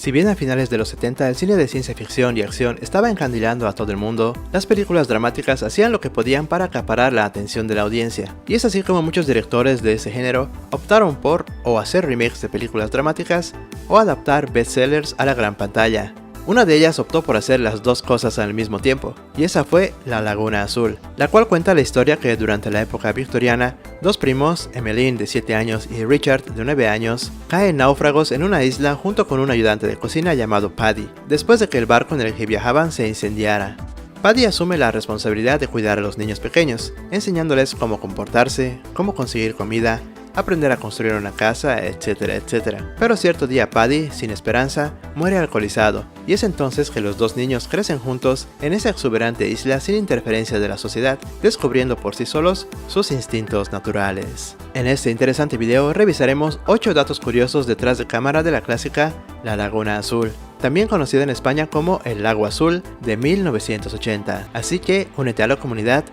Si bien a finales de los 70 el cine de ciencia ficción y acción estaba encandilando a todo el mundo, las películas dramáticas hacían lo que podían para acaparar la atención de la audiencia, y es así como muchos directores de ese género optaron por o hacer remakes de películas dramáticas o adaptar bestsellers a la gran pantalla. Una de ellas optó por hacer las dos cosas al mismo tiempo, y esa fue La Laguna Azul, la cual cuenta la historia que durante la época victoriana, dos primos, Emmeline de 7 años y Richard de 9 años, caen náufragos en una isla junto con un ayudante de cocina llamado Paddy, después de que el barco en el que viajaban se incendiara. Paddy asume la responsabilidad de cuidar a los niños pequeños, enseñándoles cómo comportarse, cómo conseguir comida, aprender a construir una casa, etcétera, etcétera. Pero cierto día Paddy, sin esperanza, muere alcoholizado, y es entonces que los dos niños crecen juntos en esa exuberante isla sin interferencia de la sociedad, descubriendo por sí solos sus instintos naturales. En este interesante video revisaremos 8 datos curiosos detrás de cámara de la clásica La Laguna Azul, también conocida en España como El Lago Azul de 1980. Así que únete a la comunidad,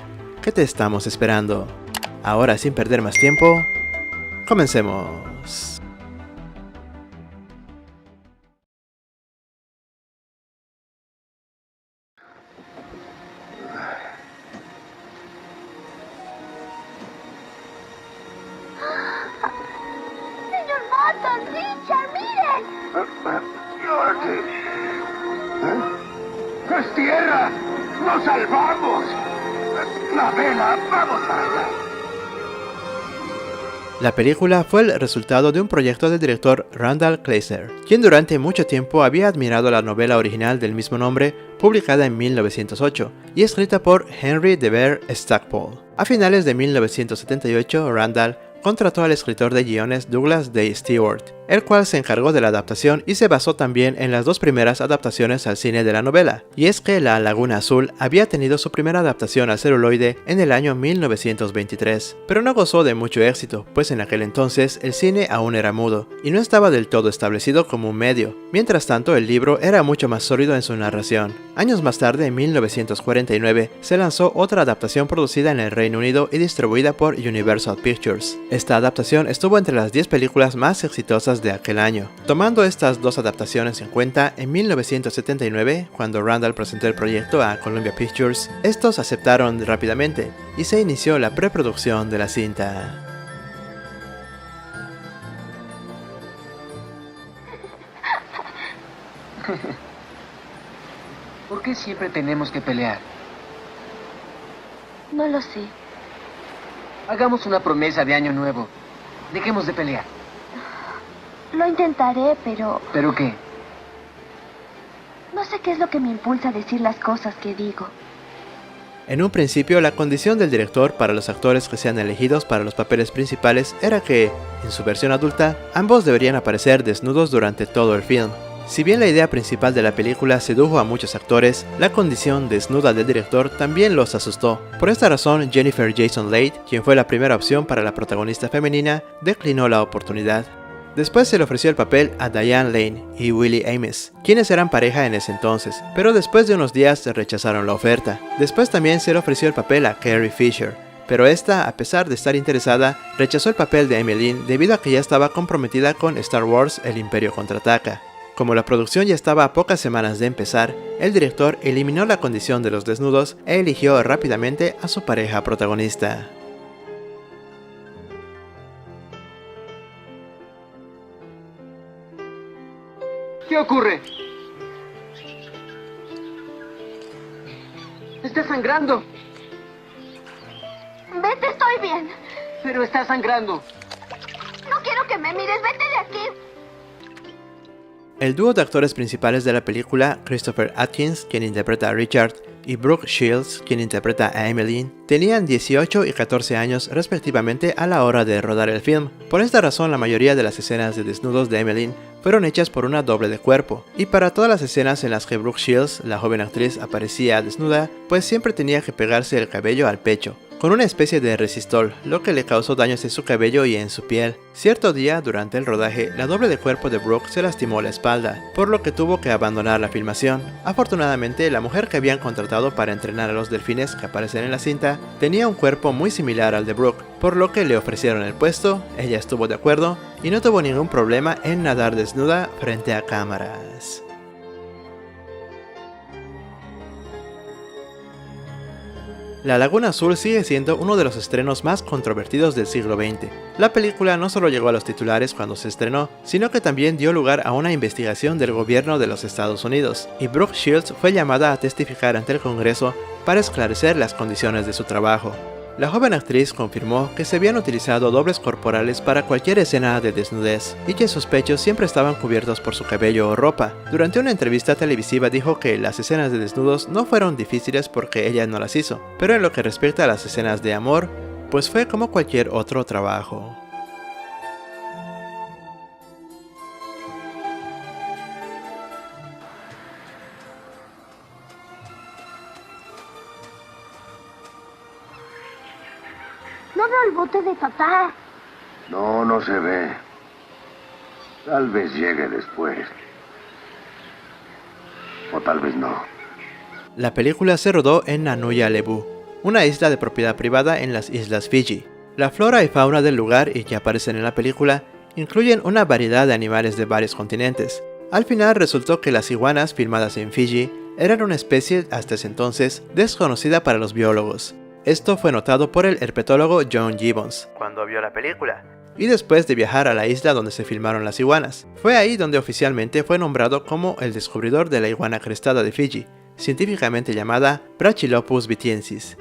que te estamos esperando. Ahora, sin perder más tiempo, comencemos. ¡Señor Button! ¡Richard, miren! ¡Es tierra! ¡Nos salvamos! ¡La vela! ¡Vamos para allá! La película fue el resultado de un proyecto del director Randall Kleiser, quien durante mucho tiempo había admirado la novela original del mismo nombre, publicada en 1908, y escrita por Henry de Vere Stackpole. A finales de 1978, Randall contrató al escritor de guiones Douglas Day Stewart, el cual se encargó de la adaptación y se basó también en las dos primeras adaptaciones al cine de la novela, y es que La Laguna Azul había tenido su primera adaptación al celuloide en el año 1923, pero no gozó de mucho éxito, pues en aquel entonces el cine aún era mudo, y no estaba del todo establecido como un medio. Mientras tanto, el libro era mucho más sólido en su narración. Años más tarde, en 1949, se lanzó otra adaptación producida en el Reino Unido y distribuida por Universal Pictures. Esta adaptación estuvo entre las 10 películas más exitosas de aquel año. Tomando estas dos adaptaciones en cuenta, en 1979, cuando Randall presentó el proyecto a Columbia Pictures, estos aceptaron rápidamente y se inició la preproducción de la cinta. ¿Por qué siempre tenemos que pelear? No lo sé. Hagamos una promesa de año nuevo. Dejemos de pelear. Lo intentaré, pero ¿Pero qué? no sé qué es lo que me impulsa a decir las cosas que digo. En un principio, la condición del director para los actores que sean elegidos para los papeles principales era que, en su versión adulta, ambos deberían aparecer desnudos durante todo el film. Si bien la idea principal de la película sedujo a muchos actores, la condición desnuda del director también los asustó. Por esta razón, Jennifer Jason Leigh, quien fue la primera opción para la protagonista femenina, declinó la oportunidad. Después se le ofreció el papel a Diane Lane y Willie Aames, quienes eran pareja en ese entonces, pero después de unos días rechazaron la oferta. Después también se le ofreció el papel a Carrie Fisher, pero esta, a pesar de estar interesada, rechazó el papel de Emmeline debido a que ya estaba comprometida con Star Wars: El Imperio Contraataca. Como la producción ya estaba a pocas semanas de empezar, el director eliminó la condición de los desnudos e eligió rápidamente a su pareja protagonista. ¿Qué ocurre? Está sangrando. Vete, estoy bien. Pero está sangrando. No quiero que me mires, vete de aquí. El dúo de actores principales de la película, Christopher Atkins, quien interpreta a Richard, y Brooke Shields, quien interpreta a Emmeline, tenían 18 y 14 años respectivamente a la hora de rodar el film. Por esta razón, la mayoría de las escenas de desnudos de Emmeline fueron hechas por una doble de cuerpo, y para todas las escenas en las que Brooke Shields, la joven actriz, aparecía desnuda, pues siempre tenía que pegarse el cabello al pecho, con una especie de resistol, lo que le causó daños en su cabello y en su piel. Cierto día, durante el rodaje, la doble de cuerpo de Brooke se lastimó la espalda, por lo que tuvo que abandonar la filmación. Afortunadamente, la mujer que habían contratado para entrenar a los delfines que aparecen en la cinta tenía un cuerpo muy similar al de Brooke, por lo que le ofrecieron el puesto, ella estuvo de acuerdo y no tuvo ningún problema en nadar desnuda frente a cámaras. La Laguna Azul sigue siendo uno de los estrenos más controvertidos del siglo XX. La película no solo llegó a los titulares cuando se estrenó, sino que también dio lugar a una investigación del gobierno de los Estados Unidos, y Brooke Shields fue llamada a testificar ante el Congreso para esclarecer las condiciones de su trabajo. La joven actriz confirmó que se habían utilizado dobles corporales para cualquier escena de desnudez y que sus pechos siempre estaban cubiertos por su cabello o ropa. Durante una entrevista televisiva dijo que las escenas de desnudos no fueron difíciles porque ella no las hizo, pero en lo que respecta a las escenas de amor, pues fue como cualquier otro trabajo. No veo el bote de papá. No, no se ve. Tal vez llegue después. O tal vez no. La película se rodó en Nanuya Levu, una isla de propiedad privada en las Islas Fiji. La flora y fauna del lugar y que aparecen en la película incluyen una variedad de animales de varios continentes. Al final resultó que las iguanas filmadas en Fiji eran una especie hasta ese entonces desconocida para los biólogos. Esto fue notado por el herpetólogo John Gibbons cuando vio la película, y después de viajar a la isla donde se filmaron las iguanas. Fue ahí donde oficialmente fue nombrado como el descubridor de la iguana crestada de Fiji, científicamente llamada Brachylopus vitiensis.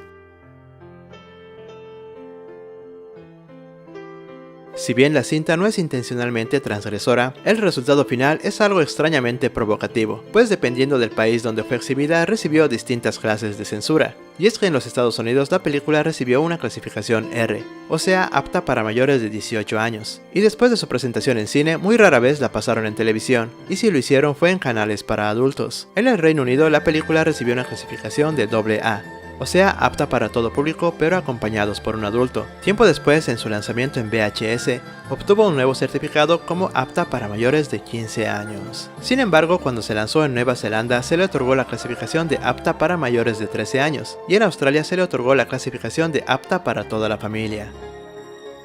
Si bien la cinta no es intencionalmente transgresora, el resultado final es algo extrañamente provocativo, pues dependiendo del país donde fue exhibida recibió distintas clases de censura. Y es que en los Estados Unidos la película recibió una clasificación R, o sea apta para mayores de 18 años. Y después de su presentación en cine, muy rara vez la pasaron en televisión, y si lo hicieron fue en canales para adultos. En el Reino Unido la película recibió una clasificación de AA, o sea apta para todo público pero acompañados por un adulto. Tiempo después, en su lanzamiento en VHS, obtuvo un nuevo certificado como apta para mayores de 15 años. Sin embargo, cuando se lanzó en Nueva Zelanda se le otorgó la clasificación de apta para mayores de 13 años, y en Australia se le otorgó la clasificación de apta para toda la familia.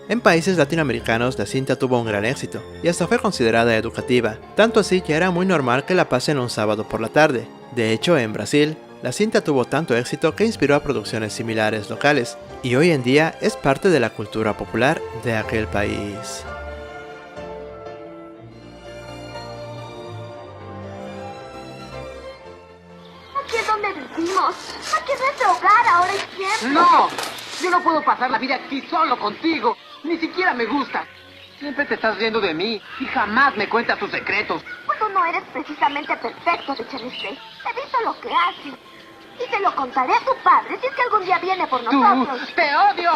En países latinoamericanos la cinta tuvo un gran éxito, y hasta fue considerada educativa, tanto así que era muy normal que la pasen un sábado por la tarde. De hecho, en Brasil, la cinta tuvo tanto éxito que inspiró a producciones similares locales, y hoy en día es parte de la cultura popular de aquel país. Aquí es donde vivimos. Aquí es nuestro hogar ahora y siempre. ¡No! Yo no puedo pasar la vida aquí solo contigo. Ni siquiera me gusta. Siempre te estás riendo de mí y jamás me cuentas tus secretos. Pues tú no eres precisamente perfecto, de Celeste. He visto lo que haces. Y se lo contaré a tu padre si es que algún día viene por nosotros. ¡Tú! ¡Te odio!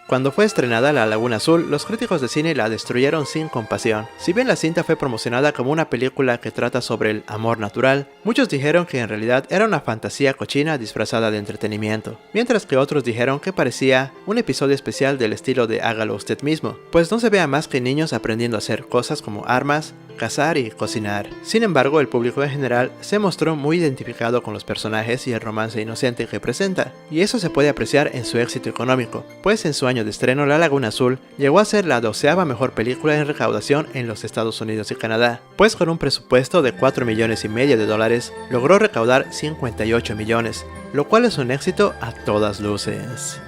Cuando fue estrenada La Laguna Azul, los críticos de cine la destruyeron sin compasión. Si bien la cinta fue promocionada como una película que trata sobre el amor natural, muchos dijeron que en realidad era una fantasía cochina disfrazada de entretenimiento, mientras que otros dijeron que parecía un episodio especial del estilo de Hágalo usted mismo, pues no se vea más que niños aprendiendo a hacer cosas como armas, cazar y cocinar. Sin embargo, el público en general se mostró muy identificado con los personajes y el romance inocente que presenta, y eso se puede apreciar en su éxito económico, pues en su año de estreno La Laguna Azul llegó a ser la 12ª mejor película en recaudación en los Estados Unidos y Canadá, pues con un presupuesto de $4,5 millones logró recaudar 58 millones, lo cual es un éxito a todas luces.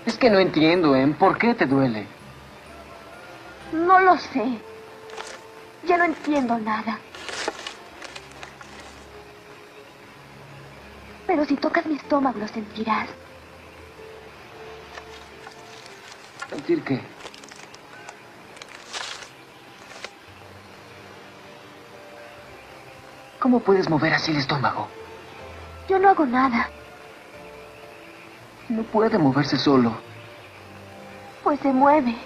Es que no entiendo, ¿por qué te duele? No lo sé. Ya no entiendo nada. Pero si tocas mi estómago lo sentirás. ¿Sentir qué? ¿Cómo puedes mover así el estómago? Yo no hago nada. No puede moverse solo. Pues se mueve.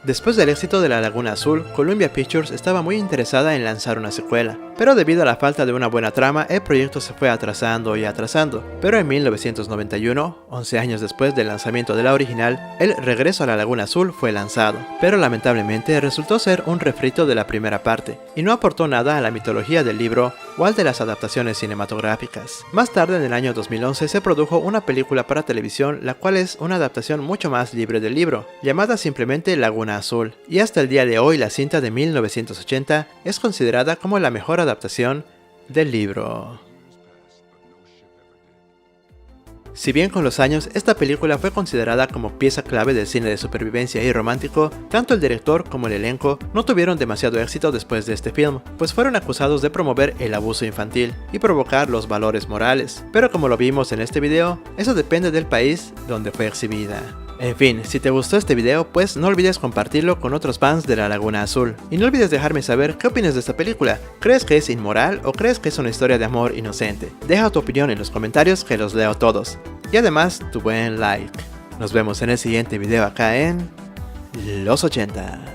Después del éxito de La Laguna Azul, Columbia Pictures estaba muy interesada en lanzar una secuela, pero debido a la falta de una buena trama, el proyecto se fue atrasando y atrasando. Pero en 1991, 11 años después del lanzamiento de la original, El Regreso a la Laguna Azul fue lanzado, pero lamentablemente resultó ser un refrito de la primera parte, y no aportó nada a la mitología del libro o al de las adaptaciones cinematográficas. Más tarde, en el año 2011, se produjo una película para televisión, la cual es una adaptación mucho más libre del libro, llamada simplemente Laguna Azul, y hasta el día de hoy la cinta de 1980 es considerada como la mejor adaptación del libro. Si bien con los años esta película fue considerada como pieza clave del cine de supervivencia y romántico, tanto el director como el elenco no tuvieron demasiado éxito después de este film, pues fueron acusados de promover el abuso infantil y provocar los valores morales. Pero como lo vimos en este video, eso depende del país donde fue exhibida. En fin, si te gustó este video, pues no olvides compartirlo con otros fans de La Laguna Azul. Y no olvides dejarme saber qué opinas de esta película. ¿Crees que es inmoral o crees que es una historia de amor inocente? Deja tu opinión en los comentarios que los leo todos. Y además, tu buen like. Nos vemos en el siguiente video acá en Los 80.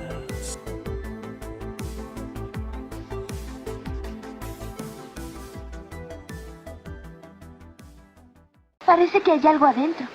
Parece que hay algo adentro.